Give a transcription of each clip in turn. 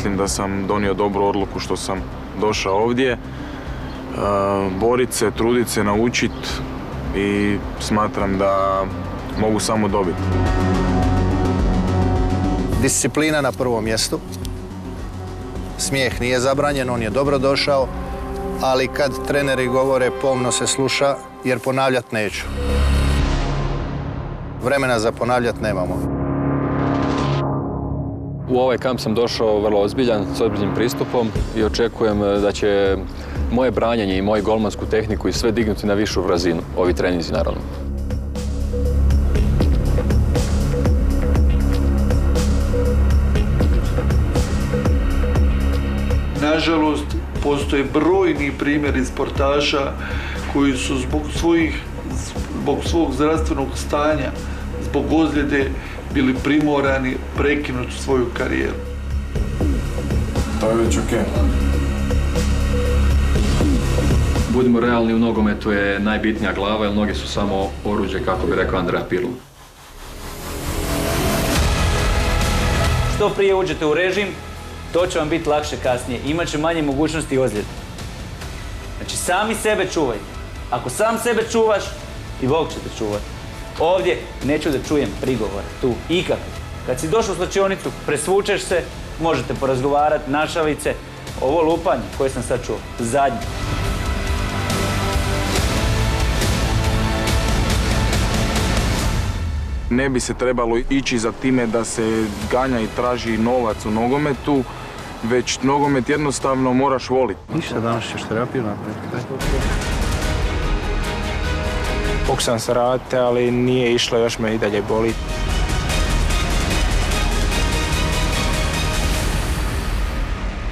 mislim da sam donio dobru odluku što sam došao ovdje. Borit se, trudit se, naučit i smatram da mogu samo dobiti. Disciplina na prvom mjestu. Smijeh nije zabranjen, on je dobro došao, ali kad treneri govore pomno se sluša jer ponavljat neću. Vremena za ponavljat nemamo. U ovaj kamp sam došao vrlo ozbiljan, s ozbiljnim pristupom i očekujem da će moje branjenje i moju golmansku tehniku i sve dignuti na višu razinu, ovi treninzi naravno. Nažalost, postoje brojni primjeri sportaša koji su zbog svog zdravstvenog stanja, zbog ozljede bili primorani prekinuti svoju karijeru. To je već okej. Budimo realni, u nogometu je najbitnija glava, jer noge su samo oruđe, kako bi rekao Andrea Pirlo. Što prije uđete u režim, to će vam biti lakše kasnije. Imaće manje mogućnosti ozljede. Znači, sami sebe čuvajte. Ako sam sebe čuvaš, i Bog će te čuvati. Ovdje neću da čujem prigovore, tu, ikakve. Kad si došao u slačionicu, presvučeš se, možete porazgovarati, našalit se. Ovo lupanje koje sam sad čuo, zadnje. Ne bi se trebalo ići za time da se ganja i traži novac u nogometu, već nogomet jednostavno moraš voliti. Ništa, danas ćeš terapiju napraviti. Pokušam se raditi, ali nije išlo, još me i dalje boli.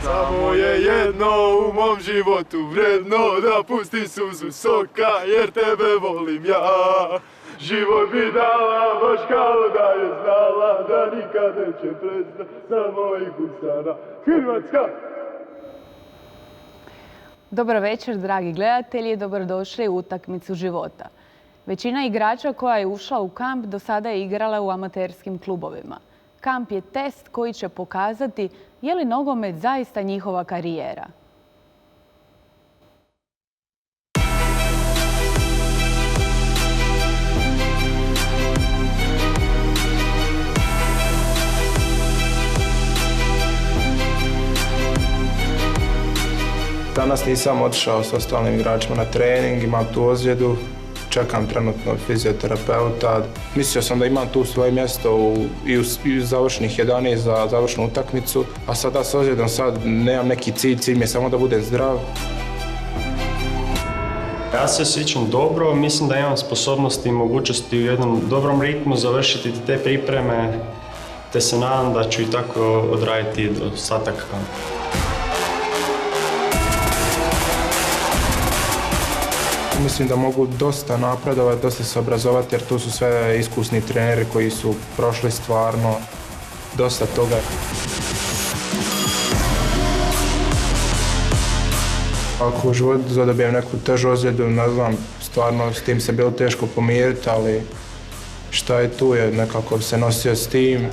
Samo je jedno u mom životu vredno, da pustim suzu soka jer tebe volim ja. Život bi dala baš kao da je znala, da nikad neće prestati sa mojih usana. Hrvatska! Dobar večer, dragi gledatelji, dobrodošli u utakmicu života. Većina igrača koja je ušla u kamp do sada je igrala u amaterskim klubovima. Kamp je test koji će pokazati je li nogomet zaista njihova karijera. Danas nisam otišao s ostalim igračima na trening, imam tu ozljedu, čekam trenutno fizioterapeuta. Mislio sam da imam tu svoje mjesto i u završnih 11 za završnu utakmicu, a sada s ozljedom sad nemam neki cilj mi je samo da budem zdrav. Ja se osjećam dobro, mislim da imam sposobnosti i mogućnosti u jednom dobrom ritmu završiti te pripreme, te se nadam da ću i tako odraditi ostatak kampa. Mislim da mogu dosta napredovati, dosta se obrazovati jer tu su sve iskusni treneri koji su prošli stvarno dosta toga. Ako u životu zadobijem neku težu ozljedu, ne znam, stvarno s tim se bilo teško pomiriti, ali šta je tu je, nekako se nosio s tim.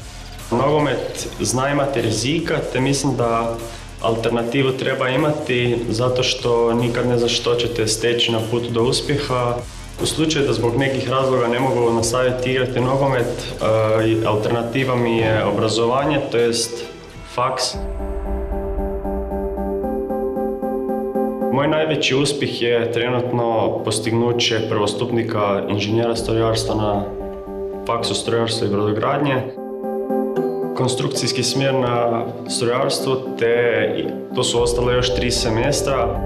Nogomet zna imati rizika, te mislim da alternativu treba imati zato što nikad ne znaš što ćete steći na putu do uspjeha. U slučaju da zbog nekih razloga ne mogu nastaviti igrati nogomet, alternativa mi je obrazovanje, to jest faks. Moj najveći uspjeh je trenutno postignuće prvostupnika inženjera strojarstva na faksu strojarstva i brodogradnje. Konstrukcijski smjer na strojarstvu, te to su ostale još 3 semestra.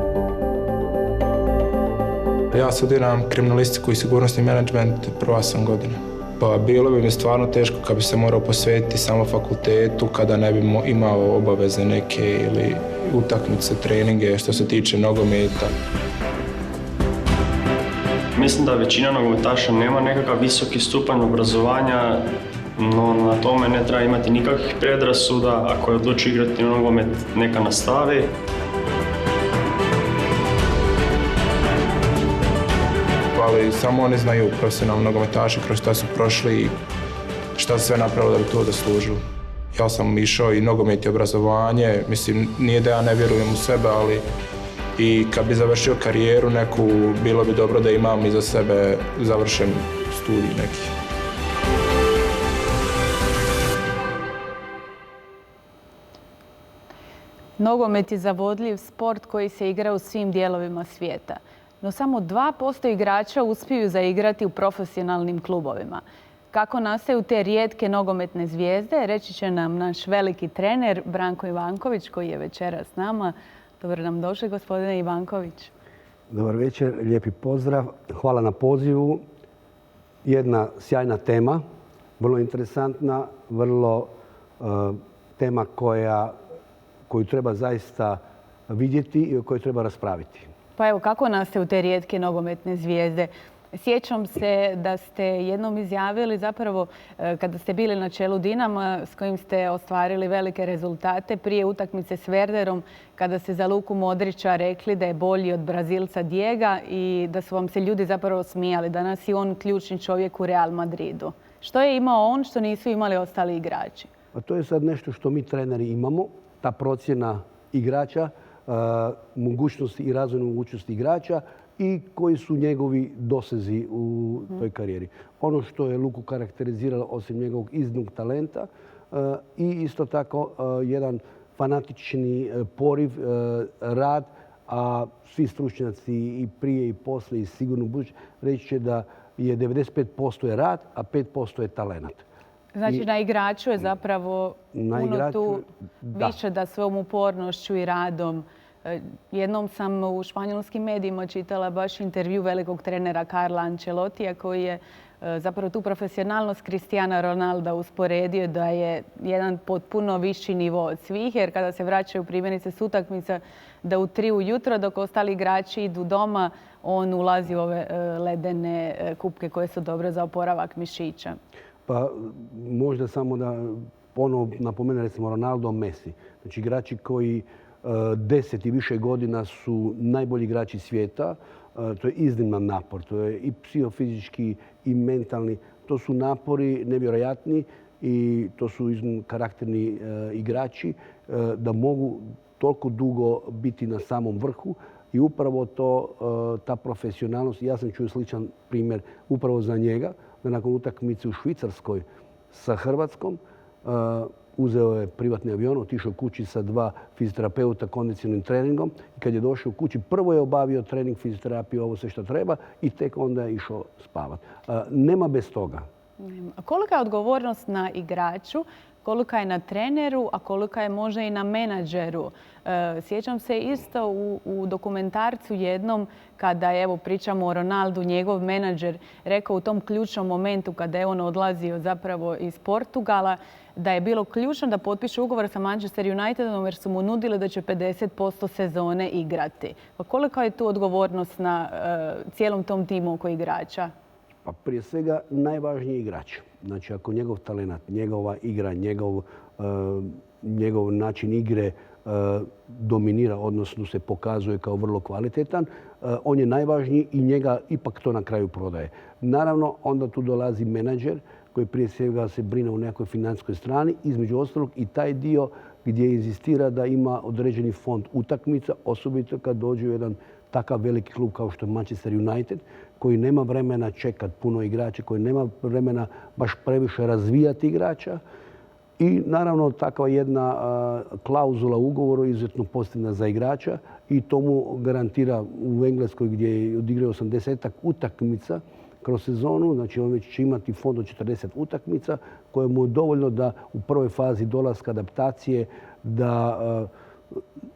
Ja studiram kriminalistiku i sigurnosni menadžment, prva sam godina. Pa bilo bi mi stvarno teško kad bi se morao posvetiti samo fakultetu, kada ne bi imao obaveze neke ili utakmice, treninge što se tiče nogometa. Mislim da većina nogometaša nema nekakav visoki stupanj obrazovanja, no na tome ne treba imati nikakvih predrasuda. Ako je odlučio igrati nogomet, neka nastavi. Ali samo oni znaju, profesionalni nogometaši, kroz šta su prošli i šta su sve napravili da bi to zaslužili. Ja sam išao i nogomet i obrazovanje, mislim, nije da ja ne vjerujem u sebe, ali i kad bi završio karijeru neku, bilo bi dobro da imam iza sebe završen studij neki. Nogomet je zavodljiv sport koji se igra u svim dijelovima svijeta. No samo 2% igrača uspiju zaigrati u profesionalnim klubovima. Kako nastaju te rijetke nogometne zvijezde, reći će nam naš veliki trener Branko Ivanković koji je večeras s nama. Dobro nam došli, gospodine Ivanković. Dobar večer, lijepi pozdrav. Hvala na pozivu. Jedna sjajna tema, vrlo interesantna, vrlo tema koju treba zaista vidjeti i o kojoj treba raspraviti. Pa evo, kako nastaju te rijetke nogometne zvijezde? Sjećam se da ste jednom izjavili zapravo kada ste bili na čelu Dinama s kojim ste ostvarili velike rezultate prije utakmice s Werderom, kada ste za Luku Modrića rekli da je bolji od Brazilca Diega i da su vam se ljudi zapravo smijali. Danas je on ključni čovjek u Real Madridu. Što je imao on što nisu imali ostali igrači? A to je sad nešto što mi treneri imamo, ta procjena igrača, mogućnosti i razvojne mogućnosti igrača i koji su njegovi dosezi u toj karijeri. Ono što je Luku karakteriziralo osim njegovog iznimnog talenta i isto tako jedan fanatični poriv, rad, a svi stručnjaci i prije i poslije i sigurno budući reći će da je 95% je rad, a 5% je talent. Znači na igraču je zapravo puno tu više da svojom upornošću i radom. Jednom sam u španjolskim medijima čitala baš intervju velikog trenera Carla Ancelotija koji je zapravo tu profesionalnost Cristiana Ronalda usporedio da je jedan potpuno viši nivo od svih, jer kada se vraćaju primjerice s utakmica da u 3 ujutro dok ostali igrači idu doma, on ulazi u ove ledene kupke koje su dobre za oporavak mišića. Pa možda samo da napomene recimo Ronaldo, Messi. Znači igrači koji 10 i više godina su najbolji igrači svijeta. To je izniman napor. To je i psihofizički i mentalni. To su napori nevjerojatni i to su karakterni igrači da mogu toliko dugo biti na samom vrhu. I upravo ta profesionalnost, ja sam čuo sličan primjer upravo za njega, da nakon utakmice u Švicarskoj sa Hrvatskom uzeo je privatni avion, otišao kući sa 2 fizioterapeuta kondicionalnim treningom i kad je došao kući prvo je obavio trening fizioterapije, ovo sve što treba i tek onda je išao spavati. Nema bez toga. A kolika je odgovornost na igraču, kolika je na treneru, a kolika je možda i na menadžeru? Sjećam se isto u dokumentarcu jednom kada evo pričamo o Ronaldu, njegov menadžer rekao u tom ključnom momentu kada je on odlazio zapravo iz Portugala da je bilo ključno da potpiše ugovor sa Manchester Unitedom jer su mu nudili da će 50% sezone igrati. Pa kolika je tu odgovornost na cijelom tom timu oko igrača? Pa prije svega najvažniji igrač. Znači ako njegov talent, njegova igra, njegov način igre dominira, odnosno se pokazuje kao vrlo kvalitetan, on je najvažniji i njega ipak to na kraju prodaje. Naravno, onda tu dolazi menadžer koji prije svega se brine u nekoj financijskoj strani, između ostalog i taj dio gdje inzistira da ima određeni fond utakmica, osobito kad dođe u jedan takav veliki klub kao što je Manchester United, koji nema vremena čekati puno igrača, koji nema vremena baš previše razvijati igrača. I naravno takva jedna klauzula u ugovoru izuzetno pozitivna za igrača i to mu garantira u Engleskoj gdje je odigrao 80 utakmica kroz sezonu. Znači on već će imati fond od 40 utakmica koje mu je dovoljno da u prvoj fazi dolaska adaptacije da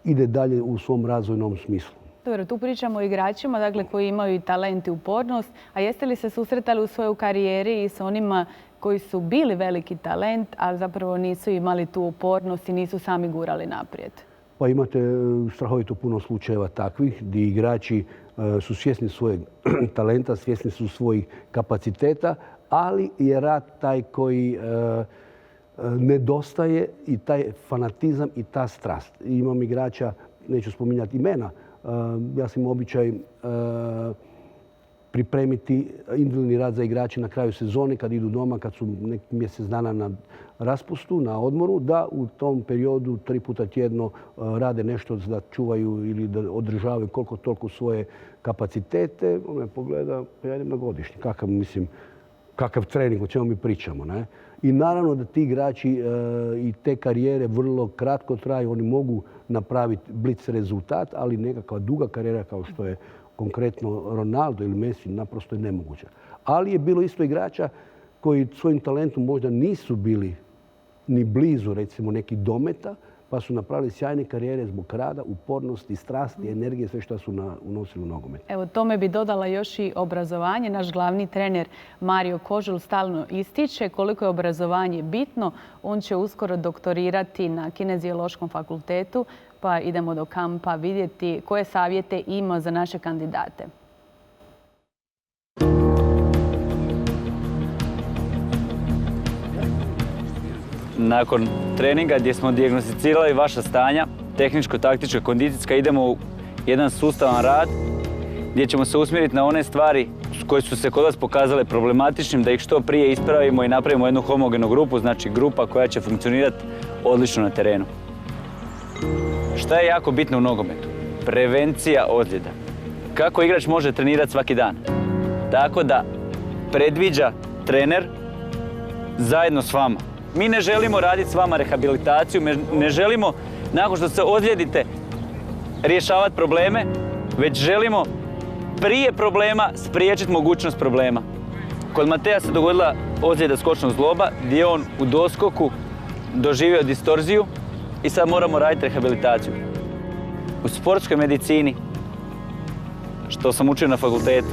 ide dalje u svom razvojnom smislu. Dobro, tu pričamo o igračima dakle, koji imaju i talent i upornost. A jeste li se susretali u svojoj karijeri i s onima koji su bili veliki talent, a zapravo nisu imali tu upornost i nisu sami gurali naprijed? Pa imate strahovito puno slučajeva takvih gdje igrači su svjesni svojeg talenta, svjesni su svojih kapaciteta, ali je rad taj koji nedostaje i taj fanatizam i ta strast. Imam igrača, neću spominjati imena, ja sam imao običaj pripremiti individualni rad za igrače na kraju sezone, kad idu doma, kad su neki mjesec dana na raspustu, na odmoru, da u tom periodu 3 puta tjedno rade nešto da čuvaju ili da održavaju koliko toliko svoje kapacitete. On me pogleda, ja idem na godišnji. Kakav trening, o čemu mi pričamo, ne? I naravno da ti igrači i te karijere vrlo kratko traju. Oni mogu napraviti blic rezultat, ali nekakva duga karijera kao što je konkretno Ronaldo ili Messi naprosto je nemoguća. Ali je bilo isto igrača koji svojim talentom možda nisu bili ni blizu, recimo, nekih dometa, pa su napravili sjajne karijere zbog rada, upornosti, strasti, energije, sve što su unosili u nogomet. Evo, tome bi dodala još i obrazovanje. Naš glavni trener Mario Kožul stalno ističe koliko je obrazovanje bitno. On će uskoro doktorirati na Kineziološkom fakultetu, pa idemo do kampa vidjeti koje savjete ima za naše kandidate. Nakon treninga gdje smo dijagnosticirali vaša stanja, tehničko-taktička, kondicijska, idemo u jedan sustavan rad gdje ćemo se usmjeriti na one stvari koje su se kod vas pokazale problematičnim, da ih što prije ispravimo i napravimo jednu homogenu grupu, znači grupa koja će funkcionirati odlično na terenu. Šta je jako bitno u nogometu? Prevencija ozljeda. Kako igrač može trenirati svaki dan? Tako da predviđa trener zajedno s vama. Mi ne želimo raditi s vama rehabilitaciju, ne želimo nakon što se ozlijedite rješavati probleme, već želimo prije problema spriječiti mogućnost problema. Kod Mateja se dogodila ozljeda skočnog zgloba gdje je on u doskoku doživio distorziju i sad moramo raditi rehabilitaciju. U sportskoj medicini, što sam učio na fakultetu,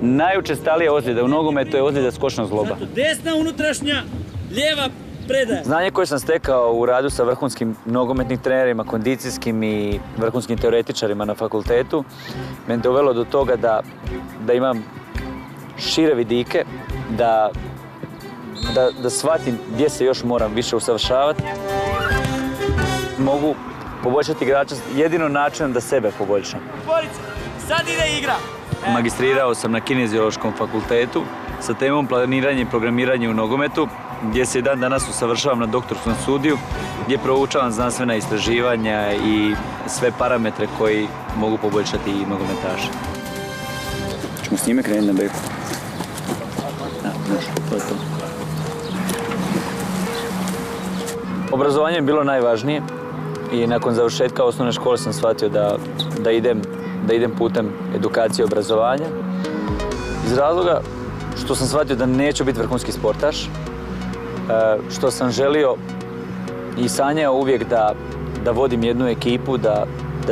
najučestalija ozljeda u nogometu je ozljeda skočnog zgloba. Desna unutrašnja, lijeva predaja. Znanje koje sam stekao u radu sa vrhunskim nogometnim trenerima, kondicijskim i vrhunskim teoretičarima na fakultetu me dovelo do toga da imam šire vidike, da shvatim gdje se još moram više usavršavati. Mogu poboljšati igrača jedino načinom da sebe poboljšam. Borice, sad ide igra. Magistrirao sam na Kineziološkom fakultetu sa temom planiranje i programiranje u nogometu, gdje se i dan danas usavršavam na doktorskom studiju, gdje proučavam znanstvena istraživanja i sve parametre koji mogu poboljšati i nogometaše. Ćemo s njime krenuti na beku. To je to. Obrazovanje je bilo najvažnije i nakon završetka osnovne škole sam shvatio da idem putem edukacije i obrazovanja. Iz razloga što sam shvatio da neću biti vrhunski sportaš, što sam želio i sanjao uvijek da vodim jednu ekipu, da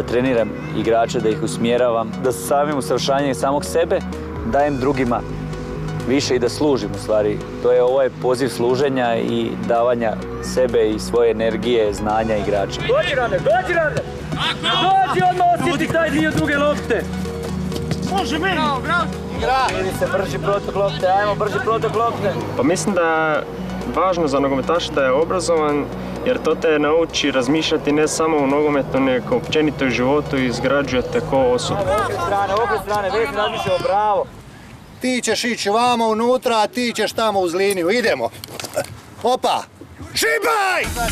treniram igrače, da ih usmjeravam, da samim usavršanjem samog sebe dajem drugima više i da služim u stvari. To je ovaj poziv služenja i davanja sebe i svoje energije, znanja igrača. Dođi Rane! Dođi odmah osjeti taj dio druge lopte! Može meni! Bravo! Ili se brži protok lopte, ajmo brži protok lopte! Pa mislim da je važno za nogometaša da je obrazovan, jer to te nauči razmišljati ne samo u nogometu, nego općenito u životu i izgrađuje te ko osobu. Okret strane, već razmišljamo, bravo! Ti ćeš ići vamo unutra, a ti ćeš tamo uz liniju. Idemo. Opa! Šibaj!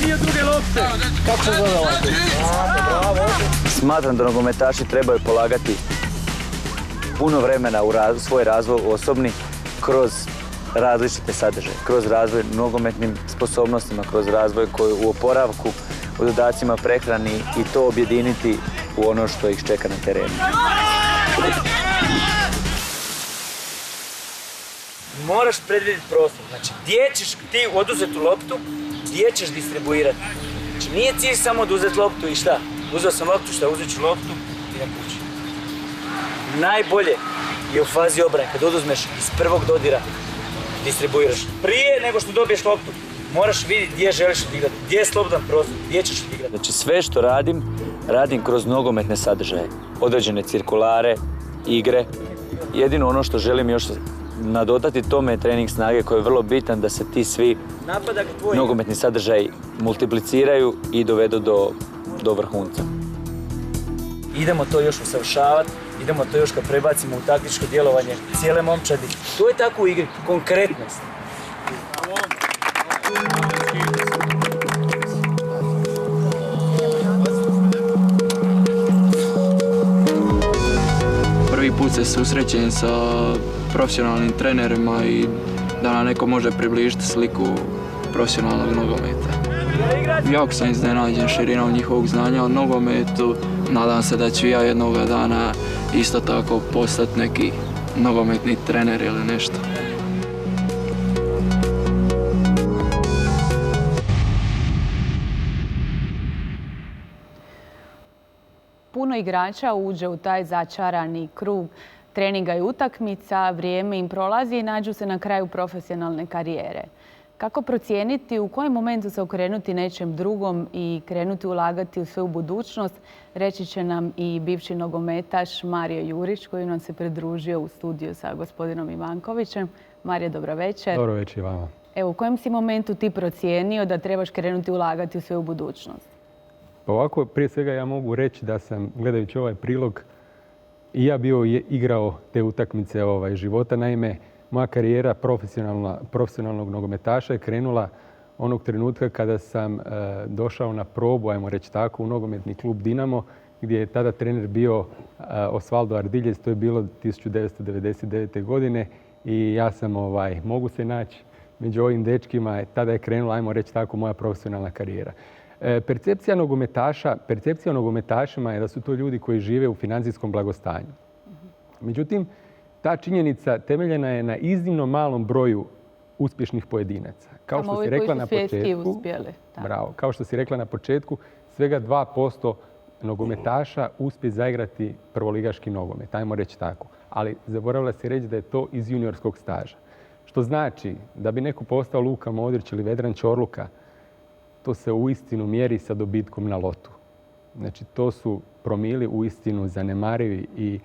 Dio druge lopte! Kako se zove ovaj? Smatram da nogometaši trebaju polagati puno vremena u svoj razvoj osobni kroz različite sadržaje, kroz razvoj nogometnim sposobnostima, kroz razvoj u oporavku, u dodacima prehrani i to objediniti u ono što ih čeka na terenu. Moraš predvidjeti prostor, znači gdje ćeš ti oduzeti loptu, gdje ćeš distribuirati. Znači nije cilj samo oduzeti loptu i šta? Uzeo sam loptu, šta uzet ću loptu i na kući. Najbolje je u fazi obrane, kad oduzmeš iz prvog dodira, distribuiraš. Prije nego što dobiješ loptu, moraš vidjeti gdje želiš odigrati, gdje je slobodan prostor, gdje ćeš odigrati. Znači sve što radim kroz nogometne sadržaje. Određene cirkulare, igre. Jedino ono što želim još nadodati tome je trening snage koji je vrlo bitan da se ti svi nogometni sadržaji multipliciraju i dovedu do vrhunca. Idemo to još usavršavati idemo to još kad prebacimo u taktičko djelovanje cijele momčadi. To je tako u igri, konkretnost. Prvi put se susrećem sa profesionalnim trenerima i da nam neko može približiti sliku profesionalnog nogometa. Jako sam iznenađen širinom njihovog znanja o nogometu. Nadam se da ću ja jednoga dana isto tako postati neki nogometni trener ili nešto. Puno igrača uđe u taj začarani krug treninga i utakmica, vrijeme im prolazi i nađu se na kraju profesionalne karijere. Kako procijeniti u kojem momentu se okrenuti nečem drugom i krenuti ulagati u svoju budućnost, reći će nam i bivši nogometaš Mario Jurić koji nam se pridružio u studiju sa gospodinom Ivankovićem. Mario, dobro večer. Dobro večer i vama. Evo, u kojem si momentu ti procijenio da trebaš krenuti ulagati u svoju budućnost? Pa ovako, prije svega ja mogu reći da sam, gledajući ovaj prilog, i ja bio igrao te utakmice života. Naime, moja karijera profesionalnog nogometaša je krenula onog trenutka kada sam došao na probu, ajmo reći tako, u nogometni klub Dinamo, gdje je tada trener bio Osvaldo Ardiljez, to je bilo 1999. godine i ja sam, mogu se naći među ovim dečkima, tada je krenula, ajmo reći tako, moja profesionalna karijera. Percepcija nogometašima je da su to ljudi koji žive u financijskom blagostanju. Međutim, ta činjenica temeljena je na iznimno malom broju uspješnih pojedinaca. Kao što si rekla na početku, bravo, kao što si rekla na početku, svega 2% nogometaša uspije zaigrati prvoligaški nogomet, ajmo reći tako. Ali zaboravila si reći da je to iz juniorskog staža. Što znači da bi neko postao Luka Modrić ili Vedran Čorluka, to se uistinu mjeri sa dobitkom na lotu. Znači, to su promili uistinu zanemarivi i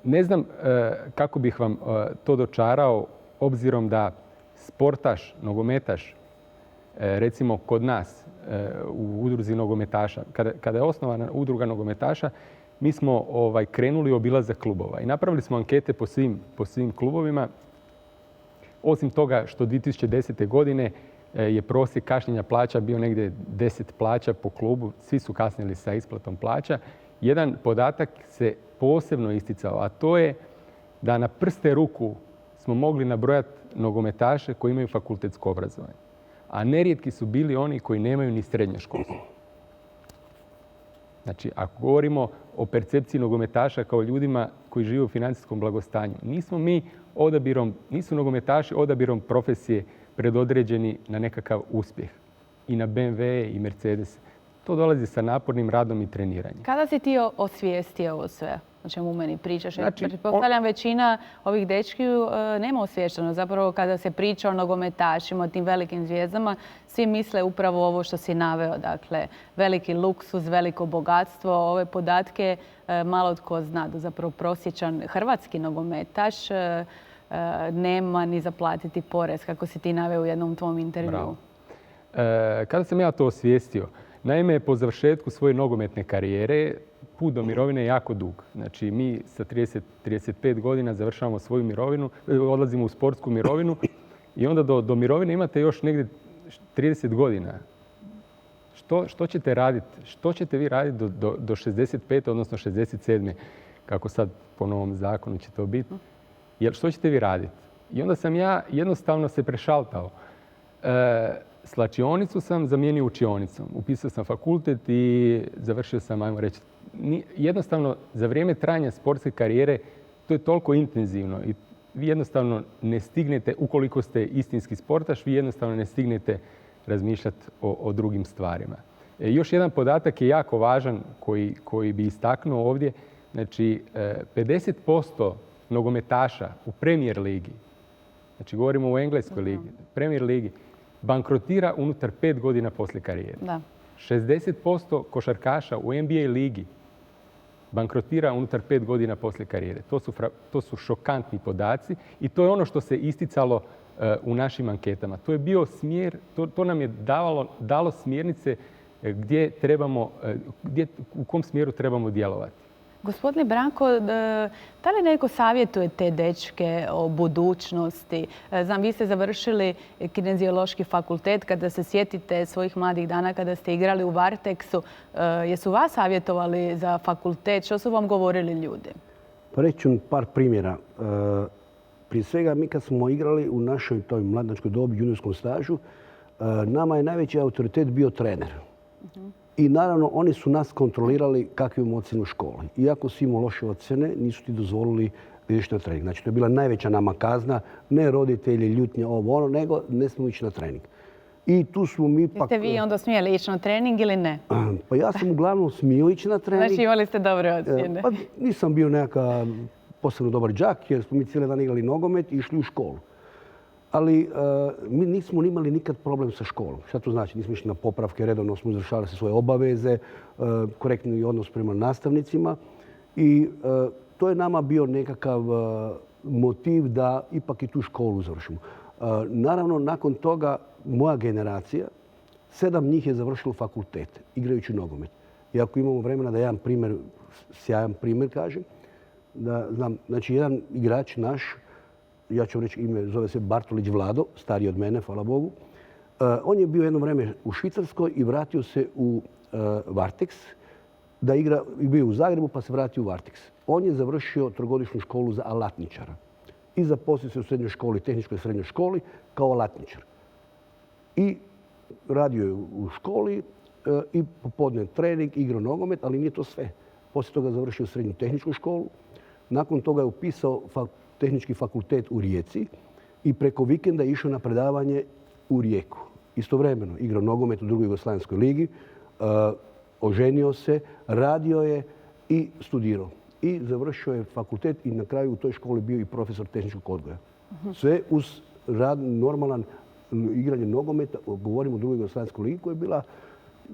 ne znam kako bih vam to dočarao, obzirom da sportaš, nogometaš, recimo kod nas u udruzi nogometaša, kada je osnovana udruga nogometaša, mi smo krenuli u obilazak klubova i napravili smo ankete po svim klubovima. Osim toga što 2010. godine je prosjek kašnjenja plaća bio negdje 10 plaća po klubu, svi su kasnili sa isplatom plaća. Jedan podatak se posebno isticao, a to je da na prste ruku smo mogli nabrojati nogometaše koji imaju fakultetsko obrazovanje. A nerijetki su bili oni koji nemaju ni srednje školstvo. Znači, ako govorimo o percepciji nogometaša kao ljudima koji žive u financijskom blagostanju, nisu nogometaši odabirom profesije predodređeni na nekakav uspjeh. I na BMW i Mercedes. To dolazi sa napornim radom i treniranjem. Kada si ti osvijestio ovo sve o čemu meni pričaš? Znači, pretpostavljam većina ovih dečkiju nema osviješteno. Zapravo kada se priča o nogometašima, o tim velikim zvijezdama, svi misle upravo ovo što si naveo. Dakle, veliki luksuz, veliko bogatstvo. Ove podatke malo tko zna da zapravo prosječan hrvatski nogometaš nema ni zaplatiti porez, kako si ti naveo u jednom tvom intervjuu. Bravo. Kada sam ja to osvijestio? Naime, po završetku svoje nogometne karijere, put do mirovine je jako dug. Znači, mi sa 35 godina završavamo svoju mirovinu, odlazimo u sportsku mirovinu i onda do mirovine imate još negdje 30 godina. Što ćete raditi? Što ćete vi raditi do 65. odnosno 67. kako sad po novom zakonu će to biti? Jer što ćete vi raditi? I onda sam ja jednostavno se prešaltao. Slačionicu sam zamijenio učionicom. Upisao sam fakultet i završio sam, ajmo reći, jednostavno za vrijeme trajanja sportske karijere to je toliko intenzivno i vi jednostavno ne stignete, ukoliko ste istinski sportaš, vi jednostavno ne stignete razmišljati o drugim stvarima. Još jedan podatak je jako važan koji bi istaknuo ovdje. Znači, 50% nogometaša u Premier ligi, znači govorimo u Engleskoj ligi, Premier ligi, bankrotira unutar 5 godina poslije karijere. Da. 60% košarkaša u NBA ligi bankrotira unutar 5 godina poslije karijere. To su šokantni podaci i to je ono što se isticalo u našim anketama. To je bio smjer, to nam je dalo smjernice u kom smjeru trebamo djelovati. Gospodine Branko, da li neko savjetuje te dečke o budućnosti? Znam, vi ste završili kineziološki fakultet. Kada se sjetite svojih mladih dana kada ste igrali u Varteksu, jesu vas savjetovali za fakultet? Što su vam govorili ljudi? Pa reći ću par primjera. Prije svega, mi kad smo igrali u našoj toj mladenačkoj dobi, juniorskom stažu, nama je najveći autoritet bio trener. I naravno, oni su nas kontrolirali kakve imamo ocjene u školi. Iako si imao loše ocjene, nisu ti dozvolili da ideš na trening. Znači, to je bila najveća nama kazna, ne roditelji, ljutnja, ovo ono, nego ne smijemo ići na trening. I tu smo mi pak... Jeste vi onda smijeli ići na trening ili ne? Pa ja sam uglavnom smio ići na trening. Znači, imali ste dobre ocjene. Pa nisam bio neka posebno dobar đak, jer smo mi cijeli dan igrali nogomet i išli u školu. Ali mi nismo imali nikad problem sa školom. Šta to znači? Nismo išli na popravke, redovno smo izvršavali svoje obaveze, korektni odnos prema nastavnicima. I to je nama bio nekakav motiv da ipak i tu školu završimo. Naravno, nakon toga moja generacija, 7 njih je završilo fakultet, igrajući nogomet. I ako imamo vremena da jedan primjer, sjajan primjer kažem, da znam, znači jedan igrač naš, ja ću reći ime, zove se Bartolić Vlado, stariji od mene, hvala Bogu. On je bio jedno vrijeme u Švicarskoj i vratio se u Varteks, da igra, bio u Zagrebu pa se vratio u Varteks. On je završio trogodišnju školu za alatničara i zaposlio se u srednjoj školi, tehničkoj srednjoj školi, kao alatničar. I radio je u školi i popodne trening, igrao nogomet, ali nije to sve. Poslije toga završio srednju tehničku školu. Nakon toga je upisao tehnički fakultet u Rijeci i preko vikenda je išao na predavanje u Rijeku. Istovremeno igrao nogomet u drugoj Jugoslavenskoj ligi, oženio se, radio je i studirao. I završio je fakultet i na kraju u toj školi bio i profesor tehničkog odgoja. Sve uz rad, normalan igranje nogometa, govorimo o drugoj Jugoslavenskoj ligi koja je bila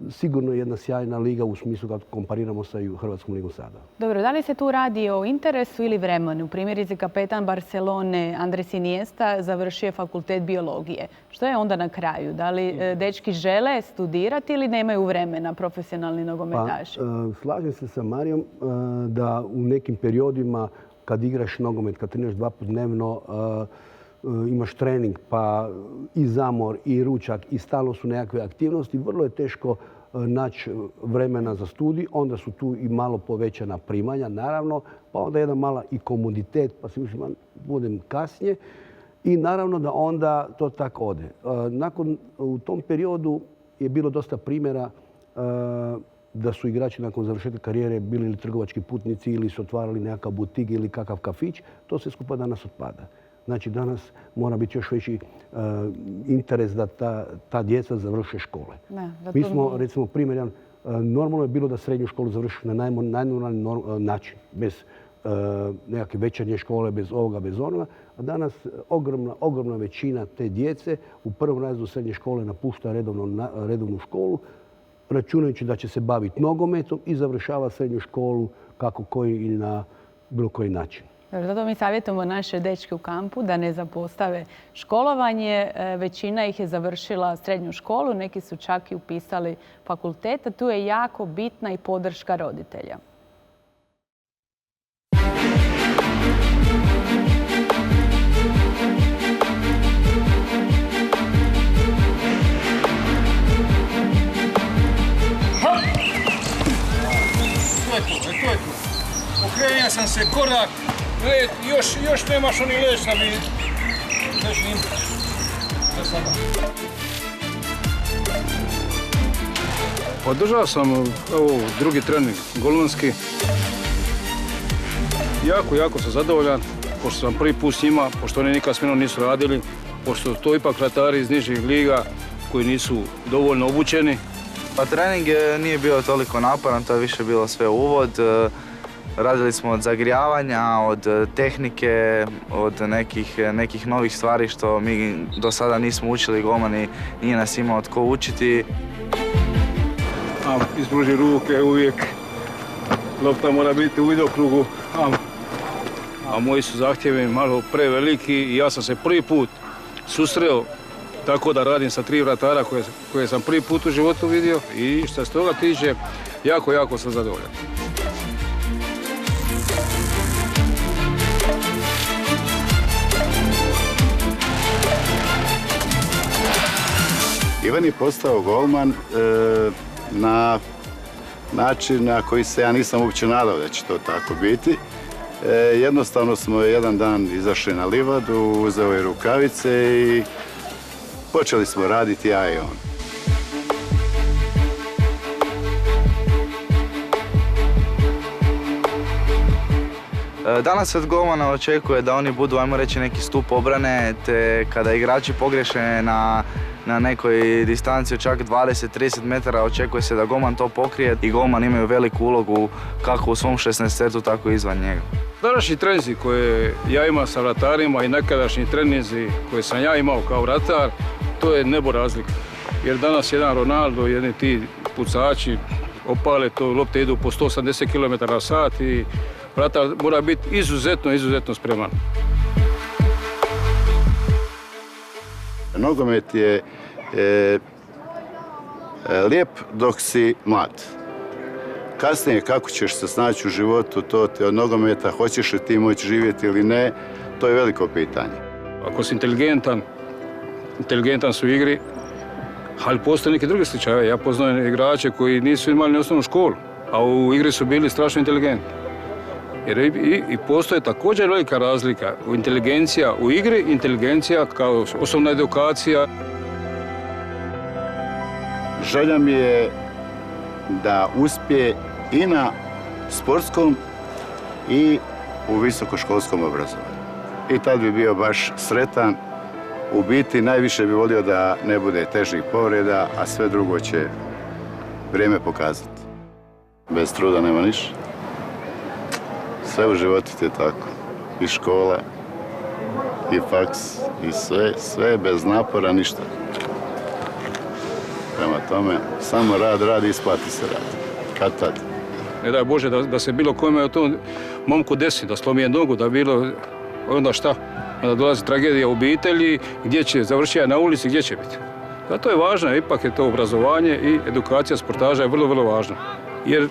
sigurno jedna sjajna liga u smislu kad kompariramo sa Hrvatskom ligom sada. Dobro, da li se tu radi o interesu ili vremenu? Primjerice, kapetan Barcelone Andres Iniesta završio je fakultet biologije. Što je onda na kraju? Da li dečki žele studirati ili nemaju vremena, profesionalni nogometaši? Slažem se sa Marijom da u nekim periodima kad igraš nogomet, kad treniraš 2 puta dnevno, imaš trening, pa i zamor, i ručak, i stalno su nekakve aktivnosti. Vrlo je teško naći vremena za studij. Onda su tu i malo povećana primanja, naravno, pa onda jedan mala i komoditet, pa si mislim, budem kasnije. I naravno da onda to tako ode. U tom periodu je bilo dosta primjera da su igrači nakon završetka karijere bili ili trgovački putnici ili su otvarali nekakav butik ili kakav kafić. To se skupa danas otpada. Znači, danas mora biti još veći interes da ta djeca završe škole. Mi smo, recimo, primjer, normalno je bilo da srednju školu završi na najnormalni način, bez nekakve večernje škole, bez ovoga, bez onoga. A danas ogromna većina te djece u prvom razredu srednje škole napušta redovnu školu, računajući da će se baviti nogometom i završava srednju školu kako koji ili na bilo koji način. Zato mi savjetujemo naše dečke u kampu da ne zapostave školovanje. Većina ih je završila srednju školu, neki su čak i upisali fakultet, a tu je jako bitna i podrška roditelja. To je to. Okrenio sam se korak. Led, još nemaš oni leć da bi... Održao sam drugi trening, golmanski. Jako sam zadovoljan, pošto sam prvi put s njima, pošto oni nikad s mnom nisu radili, pošto to ipak ratari iz nižih liga koji nisu dovoljno obučeni. Pa trening nije bio toliko naporan, to je više bilo sve uvod. Radili smo od zagrijavanja, od tehnike, od nekih novih stvari što mi do sada nismo učili, golman nije nas imao tko učiti. Ispruži ruke uvijek, lopta mora biti u vidokrugu, a moji su zahtjevi malo preveliki i ja sam se prvi put susreo tako da radim sa 3 vratara koje sam prvi put u životu vidio i što se toga tiče, jako sam zadovoljan. Ivan je postao golman na način na koji se ja nisam uopće nadao da će to tako biti. Jednostavno smo jedan dan izašli na livadu, uzeo je rukavice i počeli smo raditi ja i on. Danas se od golmana očekuje da oni budu, ajmo reći, neki stup obrane, te kada igrači pogreše na nekoj distanci od čak 20-30 metara, očekuje se da golman to pokrije i golman imaju veliku ulogu kako u svom 16-tercu, tako i izvan njega. Današnji treninzi koje ja imam sa vratarima i nekadašnji treninzi koje sam ja imao kao vratar, to je nebo razlika. Jer danas jedan Ronaldo, jedni ti pucači opale to, lopte idu po 180 km/h i vratar mora biti izuzetno spreman. Nogomet je lijep dok si mlad. Kasnije kako ćeš se snaći u životu, to ti od nogometa, hoćeš li ti moći živjeti ili ne, to je veliko pitanje. Ako si inteligentan su u igri, ali postoje neki drugi slučaje. Ja poznajem igrače koji nisu imali ni osnovnu školu, a u igri su bili strašno inteligentni. Jer i postoje također velika razlika. Inteligencija u igri, inteligencija kao osnovna edukacija. Želja mi je da uspije i na sportskom i u visokoškolskom obrazovanju. I tad bi bio baš sretan. U biti najviše bi volio da ne bude težih povreda, a sve drugo će vrijeme pokazati. Bez truda nema ništa. Sve u životu ti je tako. I škola, i faks, i sve bez napora, ništa. Prema tome, samo rad i isplati se rad. Kad tad? Ne daj Bože da se bilo kome od tom momku desi, da slomi je nogu, da bilo, onda šta? Onda dolazi tragedija u obitelji, gdje će završiti na ulici, gdje će biti. Zato je važno, ipak je to obrazovanje i edukacija sportaža je vrlo važna. Jer,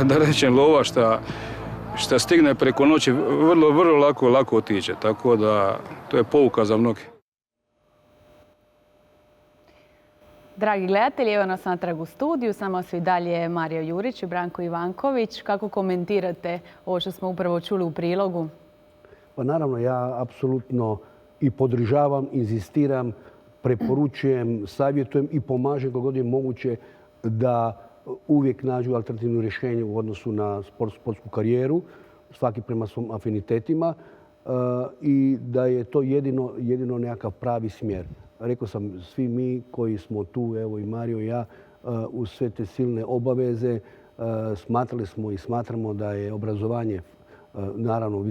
da rečem, lova šta stigne preko noći, vrlo lako otiđe. Tako da, to je pouka za mnoge. Dragi gledatelji, evo nas natrag u studiju. Samo su i dalje Mario Jurić i Branko Ivanković. Kako komentirate ovo što smo upravo čuli u prilogu? Pa naravno, ja apsolutno i podržavam, inzistiram, preporučujem, savjetujem i pomažem kogod je moguće da uvijek nađu alternativno rješenje u odnosu na sportsku karijeru, svaki prema svom afinitetima i da je to jedino nekakav pravi smjer. Rekao sam, svi mi koji smo tu, evo i Mario i ja, uz sve te silne obaveze, smatrali smo i smatramo da je obrazovanje, naravno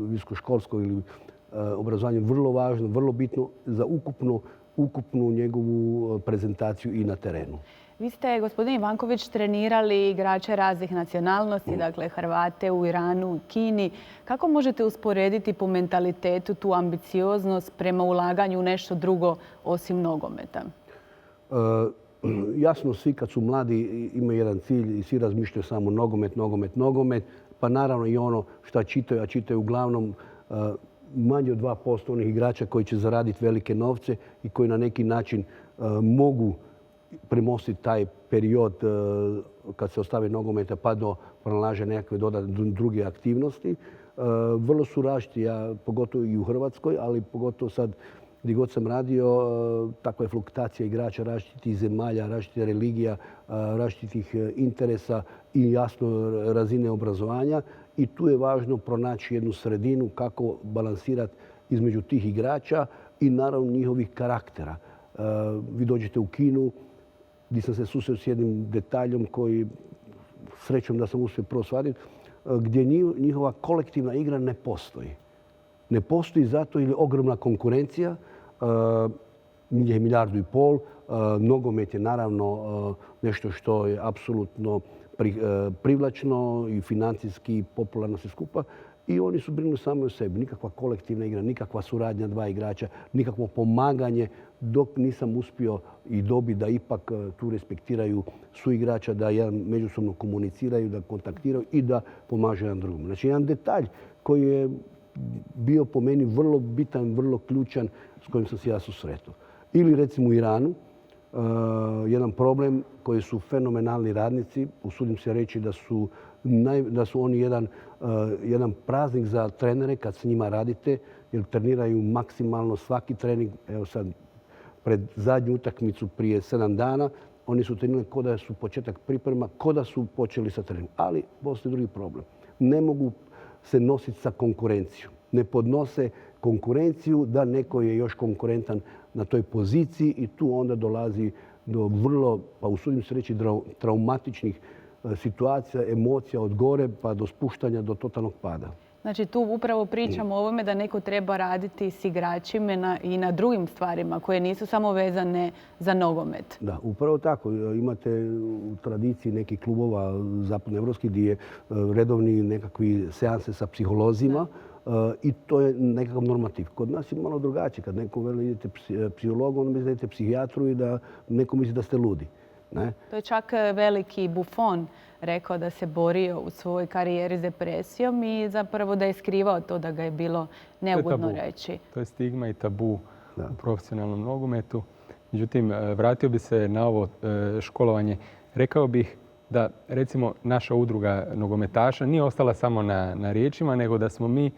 visokoškolsko ili obrazovanje, vrlo važno, vrlo bitno za ukupnu njegovu prezentaciju i na terenu. Vi ste, gospodin Ivanković, trenirali igrače raznih nacionalnosti, dakle Hrvate u Iranu, Kini. Kako možete usporediti po mentalitetu tu ambicioznost prema ulaganju u nešto drugo osim nogometa? Jasno, svi kad su mladi imaju jedan cilj i svi razmišljaju samo nogomet, pa naravno i ono šta čitaju, a čitaju uglavnom manje od 2% onih igrača koji će zaraditi velike novce i koji na neki način mogu premostiti taj period kad se ostave nogometa pa do pronalaže nekakve druge aktivnosti. Vrlo su različiti, pogotovo i u Hrvatskoj, ali pogotovo sad gdje god sam radio, takva je fluktuacija igrača različitih zemalja, različitih religija, različitih interesa i jasno razine obrazovanja. I tu je važno pronaći jednu sredinu kako balansirati između tih igrača i naravno njihovih karaktera. Vi dođete u Kinu, gdje sam se susreo s jednim detaljom koji, srećom da sam uspio prvo shvatiti, gdje njihova kolektivna igra ne postoji. Ne postoji zato jer je ogromna konkurencija, njih je 1,5 milijardu, nogomet je naravno nešto što je apsolutno privlačno i financijski popularno sve skupa. I oni su brinuli samo o sebi. Nikakva kolektivna igra, nikakva suradnja dva igrača, nikakvo pomaganje, dok nisam uspio i dobiti da ipak tu respektiraju suigrača, da jedan međusobno komuniciraju, da kontaktiraju i da pomažu jedan drugom. Znači, jedan detalj koji je bio po meni vrlo bitan, vrlo ključan, s kojim sam se ja susretao. Ili recimo u Iranu, jedan problem koji su fenomenalni radnici, usudim se reći da su oni jedan praznik za trenere kad s njima radite, jer treniraju maksimalno svaki trening. Evo sad, pred zadnju utakmicu prije 7 dana, oni su trenirali kao da su početak priprema, kao da su počeli sa treningom. Ali postoji drugi problem. Ne mogu se nositi sa konkurencijom. Ne podnose konkurenciju da neko je još konkurentan na toj poziciji i tu onda dolazi do vrlo, pa usudim se reći, traumatičnih situacija, emocija od gore pa do spuštanja do totalnog pada. Znači tu upravo pričamo o ovome da neko treba raditi s igračima i na drugim stvarima koje nisu samo vezane za nogomet. Da, upravo tako. Imate u tradiciji nekih klubova zapadnoevropskih gdje je redovni nekakvi seanse sa psiholozima i to je nekakav normativ. Kod nas je malo drugačije. Kad neko veli idete psihologu, onda misli da idete psihijatru i da neko misli da ste ludi. Ne? To je čak veliki Buffon rekao da se borio u svojoj karijeri s depresijom i zapravo da je skrivao to da ga je bilo neugodno reći. To je stigma i tabu u profesionalnom nogometu. Međutim, vratio bi se na ovo školovanje. Rekao bih da recimo naša udruga nogometaša nije ostala samo na riječima, nego da smo mi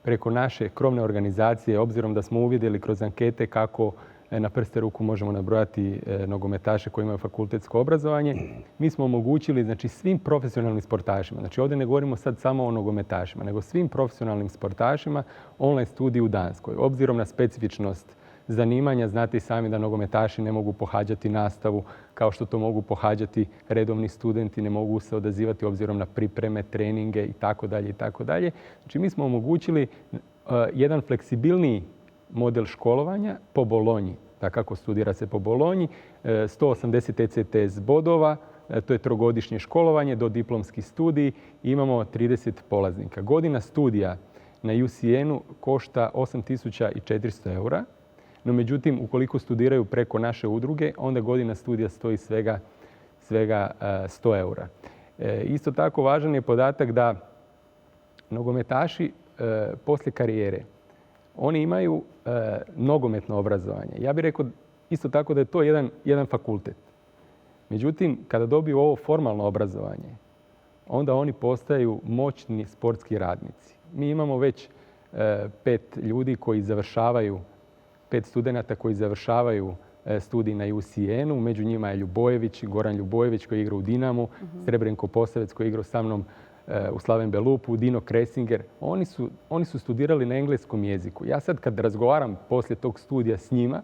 preko naše krovne organizacije, obzirom da smo uvidjeli kroz ankete kako na prste ruku možemo nabrojati nogometaše koji imaju fakultetsko obrazovanje, mi smo omogućili znači, svim profesionalnim sportašima, znači ovdje ne govorimo sad samo o nogometašima, nego svim profesionalnim sportašima online studij u Danskoj. Obzirom na specifičnost zanimanja, znate i sami da nogometaši ne mogu pohađati nastavu kao što to mogu pohađati redovni studenti, ne mogu se odazivati obzirom na pripreme, treninge itd. itd. Znači mi smo omogućili jedan fleksibilniji model školovanja po Bolonji. Tako studira se po Bolonji, 180 ECTS bodova, to je trogodišnje školovanje do diplomski studij i imamo 30 polaznika. Godina studija na UCN-u košta 8.400 eura, no međutim, ukoliko studiraju preko naše udruge, onda godina studija stoji svega 100 eura. Isto tako važan je podatak da nogometaši poslije karijere oni imaju nogometno obrazovanje. Ja bih rekao isto tako da je to jedan fakultet. Međutim, kada dobiju ovo formalno obrazovanje, onda oni postaju moćni sportski radnici. Mi imamo već 5 ljudi koji završavaju, 5 studenata koji završavaju studij na UCN-u. Među njima je Ljubojević, Goran Ljubojević koji igra u Dinamu, Srebrenko Posavec koji igra sa mnom u Slaven Belupu, Dino Kresinger. Oni su studirali na engleskom jeziku. Ja sad kad razgovaram poslije tog studija s njima,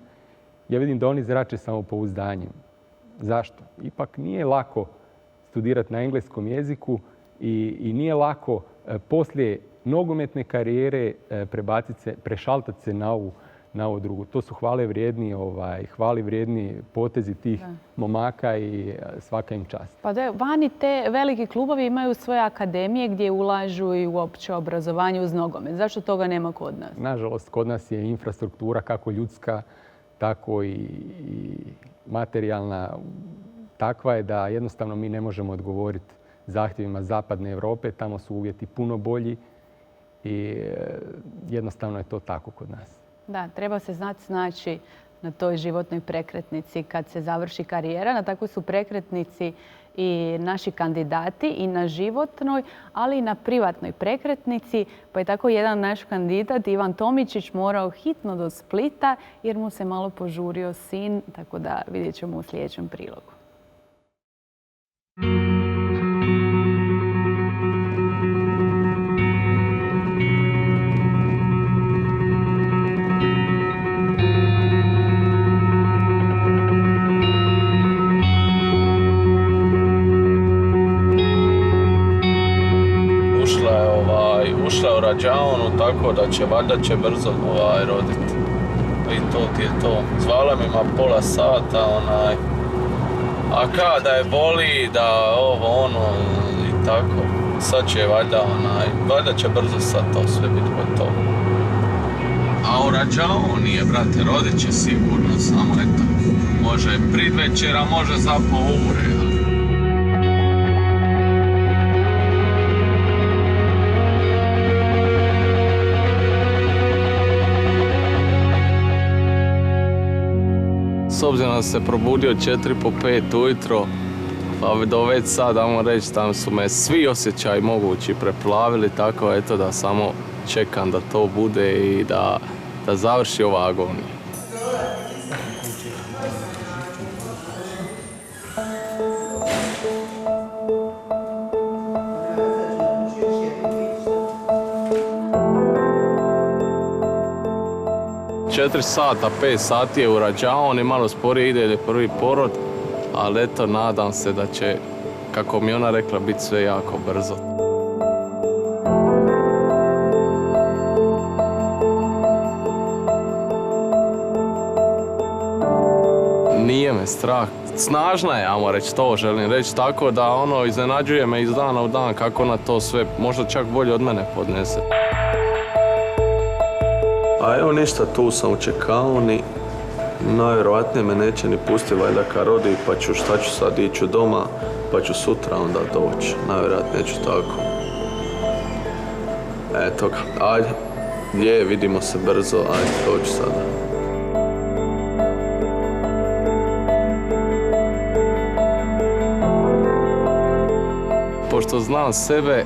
ja vidim da oni zrače samopouzdanjem. Zašto? Ipak nije lako studirati na engleskom jeziku i nije lako poslije nogometne karijere prešaltati se na ovu drugu. To su hvale vrijedni potezi tih momaka i svaka im čast. Pa da, vani te veliki klubovi imaju svoje akademije gdje ulažu i u opće obrazovanje uz nogomet. Zašto toga nema kod nas? Nažalost, kod nas je infrastruktura kako ljudska, tako i materijalna takva je da jednostavno mi ne možemo odgovoriti zahtjevima zapadne Europe. Tamo su uvjeti puno bolji i jednostavno je to tako kod nas. Da, treba se znati snaći na toj životnoj prekretnici kad se završi karijera. Na takvoj su prekretnici i naši kandidati i na životnoj, ali i na privatnoj prekretnici. Pa je tako jedan naš kandidat, Ivan Tomičić, morao hitno do Splita jer mu se malo požurio sin, tako da vidjet ćemo u sljedećem prilogu. Ušla je u rađaonu, tako da će valjda brzo roditi. I to ti je to. Zvala mi ima pola sata, a kada je boli, da ovo, ono, i tako. Sad će valjda će brzo sad to sve biti gotovo. A u rađaoni je, brate, rodit će sigurno, samo eto. Može predvečera, može za ure. s obzirom da se probudio 4 po 5 ujutro, pa do već sad, damo reći, tam su me svi osjećaji mogući preplavili, tako eto da samo čekam da to bude i da završi ova agonija. Četiri sata, 5 sati je u rađaoni, malo sporije ide jer je prvi porod, ali eto, nadam se da će, kako mi ona rekla, biti sve jako brzo. Nije me strah. Snažna je, ajmo reći, to želim reći, tako da iznenađuje me iz dana u dan kako ona to sve, možda čak bolje od mene podnese. A evo ništa, tu sam u čekaoni. Najvjerojatnije me neće ni pustiti valjda kad rodi, pa šta ću sad ići doma, pa ću sutra onda doći. Najvjerojatnije ću tako. Eto ga, ajde. Vidimo se brzo, ajde, dođu sada. Pošto znam sebe,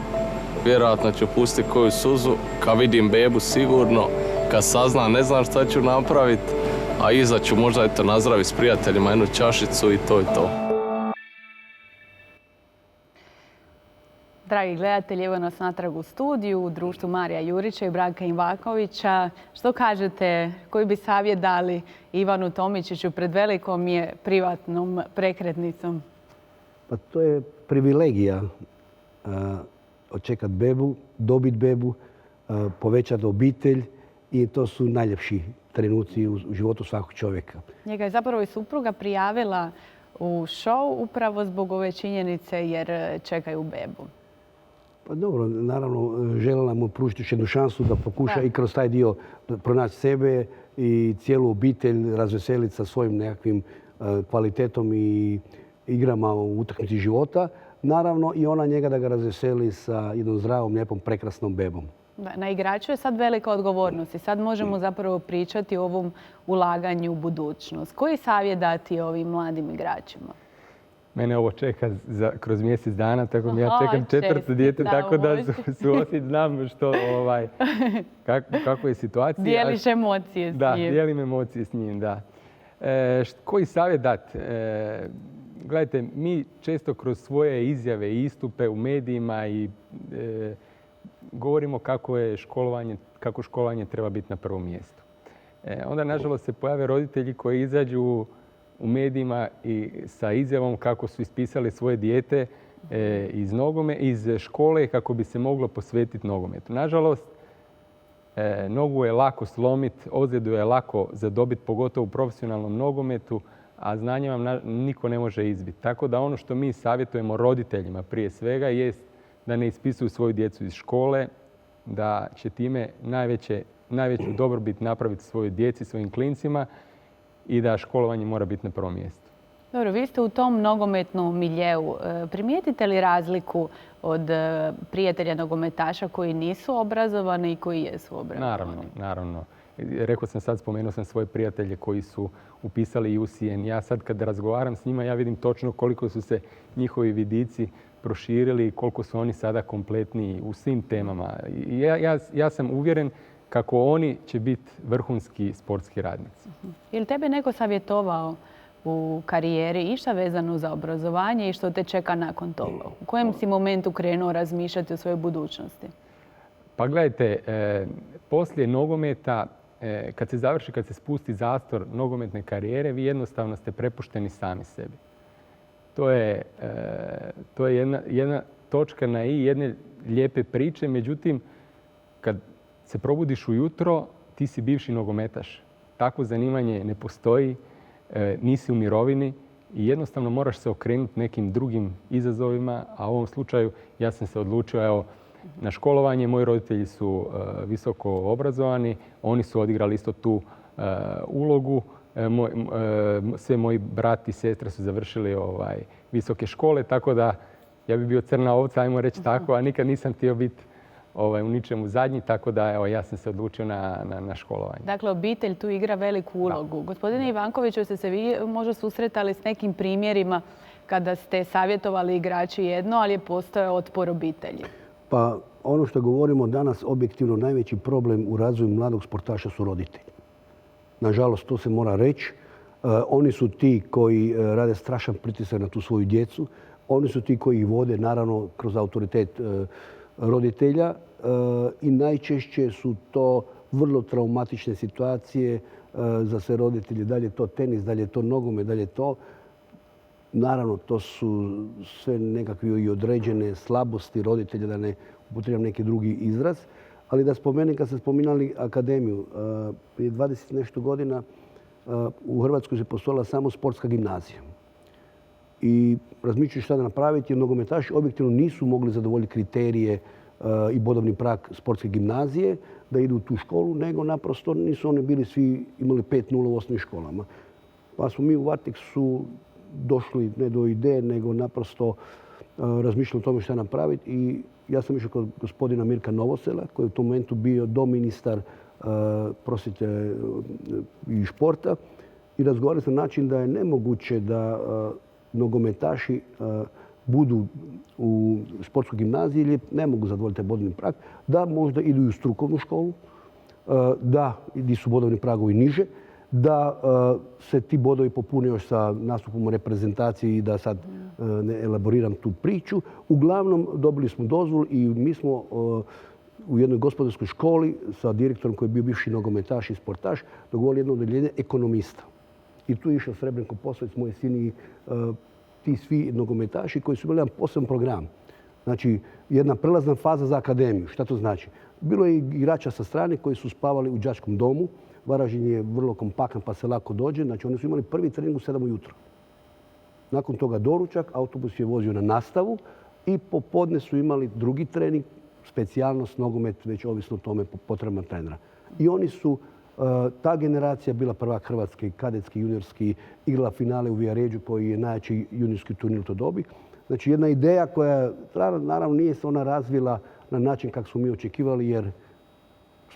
vjerojatno ću pustiti koju suzu, kad vidim bebu sigurno, kad saznam ne znam šta ću napraviti, a iza ću možda nazdraviti s prijateljima jednu čašicu i to je to. Dragi gledatelji, evo nas natrag u studiju u društvu Marija Jurića i Branka Ivakovića. Što kažete, koji bi savjet dali Ivanu Tomičiću pred velikom je privatnom prekretnicom? Pa to je privilegija očekati bebu, dobiti bebu, povećati obitelj i to su najljepši trenuci u životu svakog čovjeka. Njega je zapravo i supruga prijavila u show upravo zbog ove činjenice jer čekaju bebu. Pa dobro, naravno željela mu pružiti još jednu šansu da pokuša i kroz taj dio pronaći sebe i cijelu obitelj razveseliti sa svojim nekakvim kvalitetom i igrama u utakmici života. Naravno i ona njega da ga razveseli sa jednom zdravom, lijepom, prekrasnom bebom. Na igraču je sad velika odgovornost i sad možemo zapravo pričati o ovom ulaganju u budućnost. Koji savjet dati ovim mladim igračima? Mene ovo čeka kroz mjesec dana, tako da ja čekam četvrto dijete, tako da suosjeć znam kako je situacija. Dijeliš emocije s njim. Da, dijelim emocije s njim, da. Koji savjet dati? Gledajte, mi često kroz svoje izjave i istupe u medijima i govorimo kako školovanje treba biti na prvom mjestu. Onda, nažalost, se pojave roditelji koji izađu u medijima i sa izjavom kako su ispisali svoje dijete iz škole kako bi se moglo posvetiti nogometu. Nažalost, nogu je lako slomiti, ozljedu je lako zadobiti, pogotovo u profesionalnom nogometu, a znanje vam niko ne može izbiti. Tako da ono što mi savjetujemo roditeljima prije svega jest da ne ispisuju svoju djecu iz škole, da će time najveću dobrobit napraviti svojoj djeci, svojim klincima i da školovanje mora biti na prvom mjestu. Dobro, vi ste u tom nogometnom miljeu. Primijetite li razliku od prijatelja nogometaša koji nisu obrazovani i koji jesu obrazovani? Naravno. Rekao sam sad, spomenuo sam svoje prijatelje koji su upisali UCN. Ja sad kad razgovaram s njima, ja vidim točno koliko su se njihovi vidici proširili i koliko su oni sada kompletni u svim temama. Ja sam uvjeren kako oni će biti vrhunski sportski radnici. Je li tebe neko savjetovao u karijeri išta vezano za obrazovanje i što te čeka nakon toga? U kojem si momentu krenuo razmišljati o svojoj budućnosti? Pa gledajte, poslije nogometa, kad se spusti zastor nogometne karijere, vi jednostavno ste prepušteni sami sebi. To je jedna točka na i jedne lijepe priče, međutim, kad se probudiš ujutro, ti si bivši nogometaš. Takvo zanimanje ne postoji, nisi u mirovini i jednostavno moraš se okrenuti nekim drugim izazovima, a u ovom slučaju ja sam se odlučio na školovanje. Moji roditelji su visoko obrazovani, oni su odigrali isto tu ulogu. Sve moji brat i sestre su završili visoke škole, tako da ja bi bio crna ovca, ajmo reći tako, a nikad nisam htio biti u ničemu zadnji, tako da ja sam se odlučio na školovanje. Dakle, obitelj tu igra veliku ulogu. Gospodine Ivankoviću, jeste se vi možda susretali s nekim primjerima kada ste savjetovali igrači jedno, ali je postojao otpor obitelji? Pa ono što govorimo danas, objektivno najveći problem u razvoju mladog sportaša su roditelji. Nažalost, to se mora reći. Oni su ti koji rade strašan pritisak na tu svoju djecu. Oni su ti koji ih vode, naravno, kroz autoritet roditelja i najčešće su to vrlo traumatične situacije za sve roditelje. Da li je to tenis, da li je to nogomet, da li je to... Naravno, to su sve nekakve i određene slabosti roditelja, da ne upotrebljam neki drugi izraz. Ali da spomenem, kad ste spominali akademiju, prije 20 nešto godina u Hrvatskoj se postojala samo sportska gimnazija. I razmišljaju šta da napraviti, jer nogometaši objektivno nisu mogli zadovoljiti kriterije i bodovni prag sportske gimnazije da idu u tu školu, nego naprosto nisu oni bili svi imali 5-0 u osnovnim školama. Pa smo mi u Varteksu došli ne do ideje, nego naprosto razmišljali o tome šta napraviti. I ja sam išao kod gospodina Mirka Novosela, koji je u tom momentu bio doministar prosvjete i športa, i razgovarali na način da je nemoguće da nogometaši budu u sportskoj gimnaziji ili ne mogu zadovoljiti taj bodovni prag, da možda idu i u strukovnu školu, da gdje su bodovni pragovi niže, da se ti bodovi popune još sa nastupom u reprezentaciji i da sad ne elaboriram tu priču. Uglavnom dobili smo dozvolu i mi smo u jednoj gospodarskoj školi sa direktorom koji je bio bivši nogometaš i sportaš dogovorili jedno odeljenje ekonomista. I tu je išao Srebrenko Posavec, moj sin i ti svi nogometaši koji su imali jedan poseban program. Znači, jedna prelazna faza za akademiju. Šta to znači? Bilo je igrača sa strane koji su spavali u đačkom domu. Varaždin je vrlo kompaktan pa se lako dođe. Znači, oni su imali prvi trening u 7 ujutro. Nakon toga doručak, autobus je vozio na nastavu i popodne su imali drugi trening, specijalnost, nogomet, već ovisno o tome potrebama trenera. I oni su, ta generacija bila prvak Hrvatske, kadetski, juniorski, igrala finale u Vijaređu koji je najjači juniorski turnir u to dobi. Znači, jedna ideja koja, naravno, nije se ona razvila na način kako smo mi očekivali, jer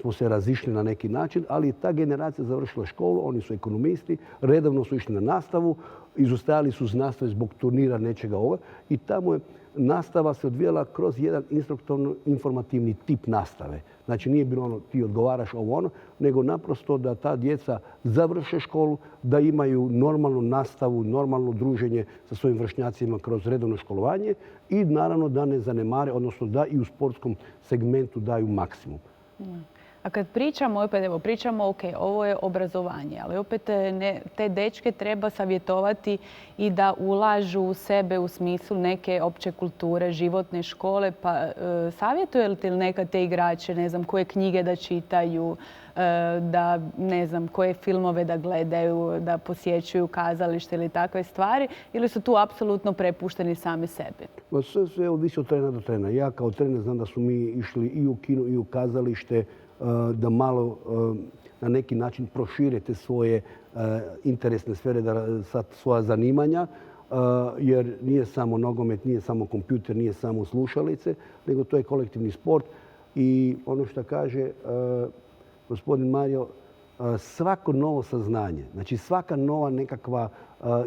smo se razišli na neki način, ali je ta generacija završila školu, oni su ekonomisti, redovno su išli na nastavu, izostajali su iz nastave zbog turnira nečega ovoga i tamo je nastava se odvijala kroz jedan instruktorno-informativni tip nastave. Znači, nije bilo ono ti odgovaraš ovo ono, nego naprosto da ta djeca završe školu, da imaju normalnu nastavu, normalno druženje sa svojim vršnjacima kroz redovno školovanje i naravno da ne zanemare, odnosno da i u sportskom segmentu daju maksimum. A kad pričamo, ok, ovo je obrazovanje, ali opet te dečke treba savjetovati i da ulažu u sebe u smislu neke opće kulture, životne škole. Pa savjetujete li nekad te igrače, ne znam, koje knjige da čitaju, da, ne znam, koje filmove da gledaju, da posjećuju kazalište ili takve stvari, ili su tu apsolutno prepušteni sami sebi? Sve ovisi od trena do trena. Ja kao trener znam da su mi išli i u kino i u kazalište, da malo na neki način proširite svoje interesne sfere, svoja zanimanja, jer nije samo nogomet, nije samo kompjuter, nije samo slušalice, nego to je kolektivni sport. I ono što kaže gospodin Mario, svako novo saznanje, znači svaka nova nekakva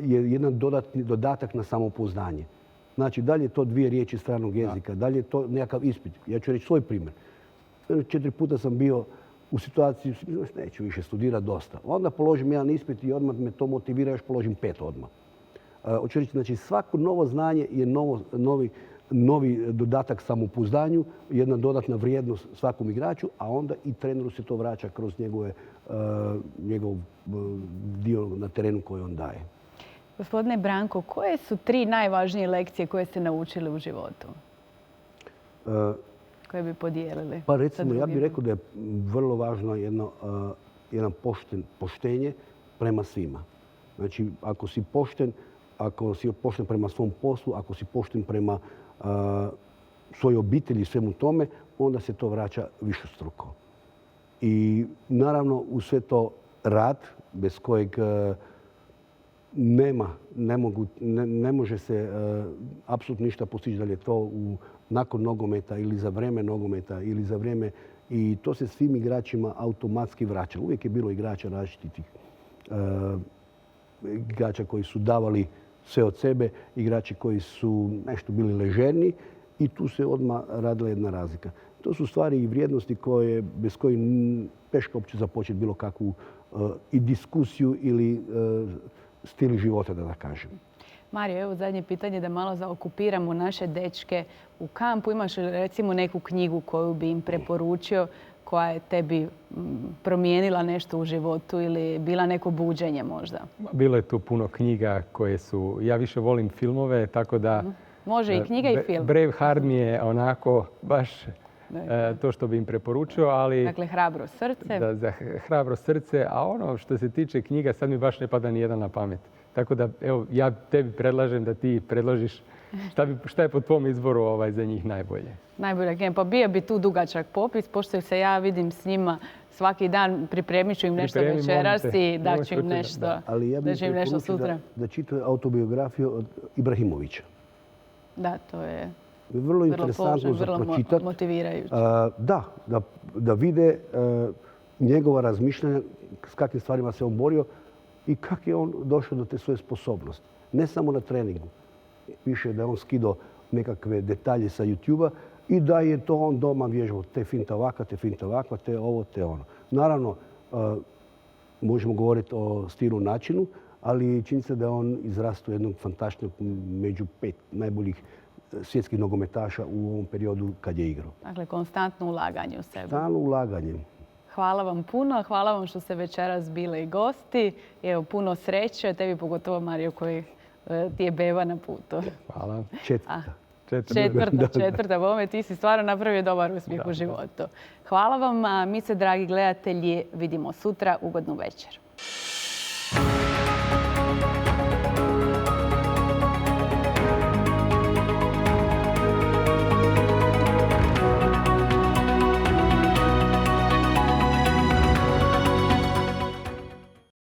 je jedan dodatak na samopouzdanje. Znači, da li je to 2 riječi stranog jezika, da li je to nekakav ispit. Ja ću reći svoj primjer. 4 puta sam bio u situaciji, neću više studirati dosta. Onda položim jedan ispit i odmah me to motivira, još položim 5 odmah. Hoću reći, znači svako novo znanje je novi dodatak samopouzdanju, jedna dodatna vrijednost svakom igraču, a onda i treneru se to vraća kroz njegov dio na terenu koji on daje. Gospodine Branko, koje su 3 najvažnije lekcije koje ste naučili u životu? Koje bi podijelili? Pa recimo, ja bih rekao da je vrlo važno jedan poštenje prema svima. Znači, ako si pošten prema svom poslu, ako si pošten prema svojoj obitelji i svemu tome, onda se to vraća višestruko. I naravno, u sve to rad, bez kojeg ne može se apsolutno ništa postići da li je to nakon nogometa ili za vrijeme nogometa ili za vrijeme. I to se svim igračima automatski vraća. Uvijek je bilo igrača različitih. Igrača koji su davali sve od sebe, igrači koji su nešto bili ležerni i tu se odmah radila jedna razlika. To su stvari i vrijednosti bez kojih teško uopće započeti bilo kakvu i diskusiju ili stil života, da kažem. Mario, evo zadnje pitanje da malo zaokupiramo naše dečke u kampu. Imaš li recimo neku knjigu koju bi im preporučio, koja je tebi promijenila nešto u životu ili bila neko buđenje možda? Bilo je tu puno knjiga koje su... Ja više volim filmove, tako da... Može i knjiga i film. Braveheart mi je onako baš to što bi im preporučio, ali... Dakle, Hrabro srce. Za Hrabro srce, a ono što se tiče knjiga, sad mi baš ne pada ni jedan na pamet. Tako da, evo, ja tebi predlažem da ti predložiš šta je po tvom izboru za njih najbolje. Najbolja knjiga. Pa bio bi tu dugačak popis, pošto se ja vidim s njima svaki dan, pripremit ću im nešto večeras i daću im nešto, sutra. Da čitaju autobiografiju od Ibrahimovića. Da, to je vrlo interesantno za pročitati. Vrlo motivirajuće. Da vide njegova razmišljanja, s kakvim stvarima se on borio i kako je on došao do te svoje sposobnosti. Ne samo na treningu. Piše da je on skidao nekakve detalje sa YouTube-a i da je to on doma vježbao. Te finta ovakva, te ovo, te ono. Naravno, možemo govoriti o stilu, načinu, ali čini se da je on izrastao jednog fantastičnog među 5 najboljih svjetskih nogometaša u ovom periodu kad je igrao. Dakle, konstantno ulaganje u sebe. Stalno ulaganje. Hvala vam puno. Hvala vam što ste večeras bili gosti. Evo, puno sreće. Tebi pogotovo, Mario, koji ti je beba na putu. Hvala. Četvrta. Bome, ti si stvarno napravio dobar uspjeh u životu. Hvala vam. Mi se, dragi gledatelji, vidimo sutra. Ugodnu večer.